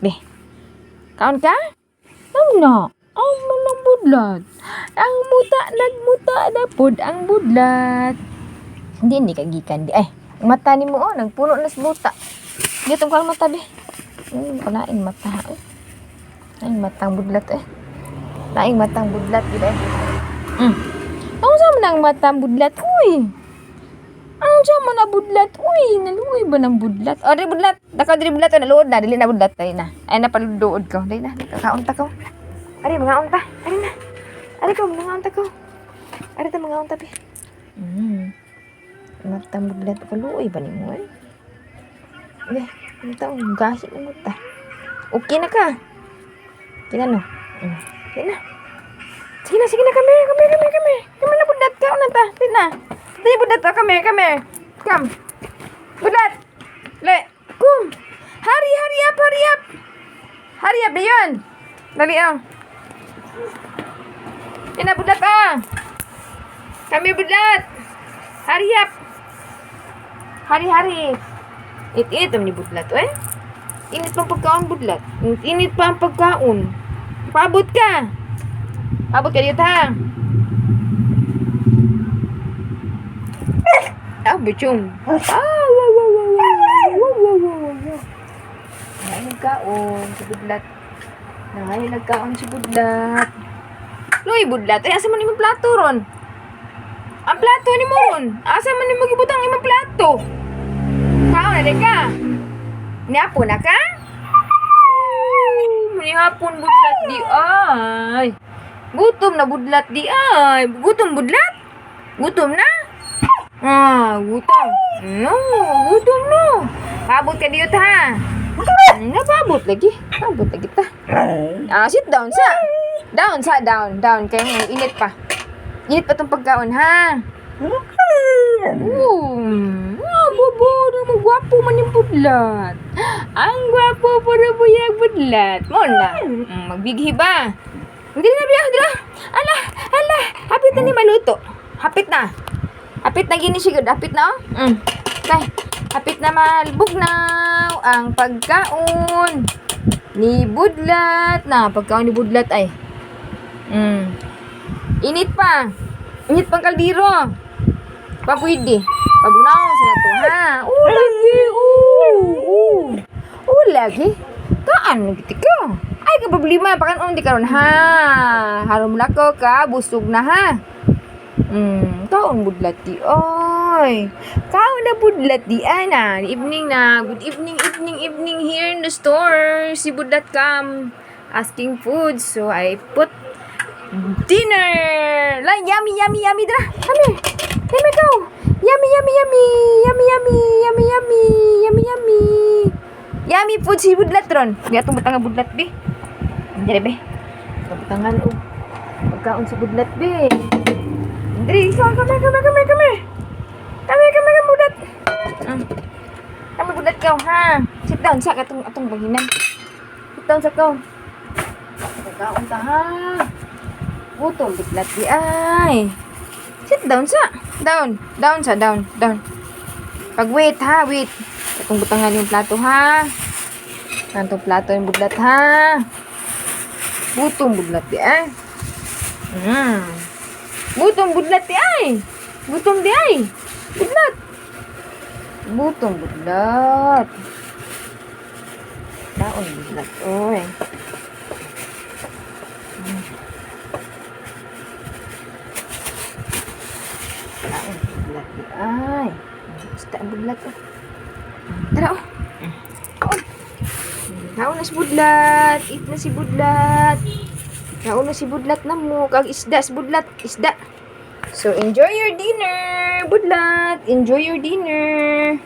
be. Kaon ka? Na. Ang manang budlat. Ang muta nagmuta na pod ang budlat. Hindi kagikan di. Ay, ang mata ni mo nagpuno na sa buta. Dito kang mata be. Kalaing mata. Ay, matang budlat Laing matang budlat gid Ang sama ng matang budlat, uy. Ang sama na budlat, uy. Naluoy ba ng budlat? O, di budlat. Dakaw di budlat, naluod na. Dili na budlat, tayo na. Ay, napaludood ko. Dili na, nakakaon ta ko. Ari, mga unta. Ari na. Ari ko, mga unta ko. Ari ta, mga unta, be. Matang budlat, kaluoy ba ni mo, Ano taong gahi na mo ta. Okay na ka. Okay na, no? Okay na. Sige na, come here. Come na, budlat ka, una ta. Sige na. Sige, budlat ka, come here. Come. Budlat. Come. Hurry up. Hurry up, yun. Dali, Yan na, budlat, Come here, budlat. Hurry up. Hurry. Init naman ni budlat, Init pa ang pagkaon, budlat. Init pa ang pagkaon. Paabot ka. Paabot ka dito, ha? Butchong. Wow. Nagkaon si budlat. Nagkaon si budlat. Loy, budlat. Asa man imong plato ron? Ang plato ni mo ron. Asa man imong gibutang imong plato? Kaon na ka. Niapo na ka? Manihapon budlat di ay. Gutom na budlat di ay. Gutom budlat? Gutom na? Gutom. No, gutom no. Pabot ka dito ha. Napabot lagi. Pabot lagi ta. Sit down sa. Down. Kaya init pa. Init pa tong pagkaon ha. Bobo, gwapo man yung budlat. Ang gwapo para buyag budlat. Mo na. Magbighi ba? Hindi na biya. Ala. Hapit na ni maluto. Hapit na gini sigud. Hapit na Okay. Hapit na malbog na ang pagkaon ni budlat. Pagkaon ni budlat ay. Init pa. Init pang kaldero. Pwede. Pabunaw sa nato ha. Lagi. Kaan nagiti ka. Ay ka problema pakan di karon ha. Harom lako ka busog na ha. Kaon budlat di ay. Kaon na budlat di ay na. Evening na. Good evening here in the store. Si budlat come asking food. So I put dinner. Yummy dra. Come here go. Yummy. Yummy food si budlat ron. Biya tong butang budlat be. Dire be. Butangan pagkaon si budlat be. Diri, come here. Come budlat. Kami budlat ka ha. Sit down sa atong bahinan. Sit down sa ka. Pagkaon ta ha. Gutom budlat di ay. Sit down sa. Down. Pag wait. Itong butangan yung plato ha. Itong plato yung budlat ha. Gutom budlat di ay. Gutom budlat di ay. Budlat. Gutom budlat. Daon budlat oy. Budlat di ay. Basta budlat Tara Kaon na si budlat. Eat na si budlat. Kaon na si budlat na mo. Kag isda si budlat. Isda. So enjoy your dinner, budlat. Enjoy your dinner.